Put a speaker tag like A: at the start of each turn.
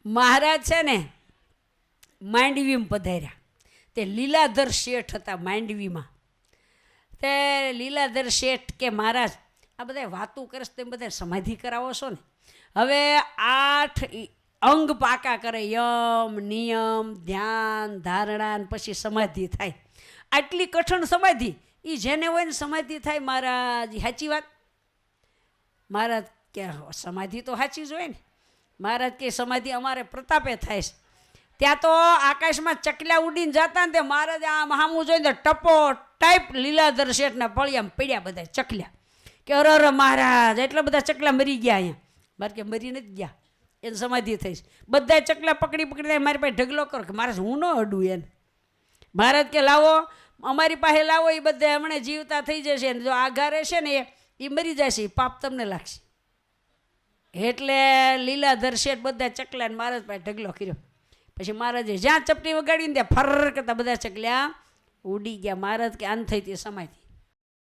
A: મહારાજ છે ને માંડવીમાં પધાર્યા. તે લીલાધર શેઠ હતા માંડવીમાં. તે લીલાધર શેઠ કે મહારાજ આ બધા વાતું કરે છે, તમે બધા સમાધિ કરાવો છો ને. હવે 8 અંગ પાકા કરે, યમ નિયમ ધ્યાન ધારણા ને પછી સમાધિ થાય. આટલી કઠણ સમાધિ એ જેને હોય ને સમાધિ થાય. મહારાજ સાચી વાત. મહારાજ કે સમાધિ તો સાચી જ હોય ને. મહારાજ કે સમાધિ અમારે પ્રતાપે થાય છે. ત્યાં તો આકાશમાં ચકલા ઉડીને જતા ને તે મહારાજ આમ હામું જોઈને ટપો ટાઈપ લીલાધર શેઠના ફળિયામાં પડ્યા બધા ચકલા. કે અરે મહારાજ એટલા બધા ચકલા મરી ગયા અહીંયા. મારે કે મરી નથી ગયા, એને સમાધિ થઈશ. બધા ચકલા પકડી પકડીને મારી પાસે ઢગલો કરો કે મહારાજ હું ન અડું એને. મહારાજ કે લાવો અમારી પાસે લાવો, એ બધા હમણાં જીવતા થઈ જશે ને જો આઘા રહેશે ને એ મરી જશે, પાપ તમને લાગશે. એટલે લીલાધર શેઠ બધા ચકલાને મહારાજ પાસે ઢગલો કર્યો. પછી મહારાજે જ્યાં ચપટી વગાડીને ત્યાં ફર કરતા બધા ચકલા ઉડી ગયા. મહારાજ કે આન થઈ તે સમાધિ.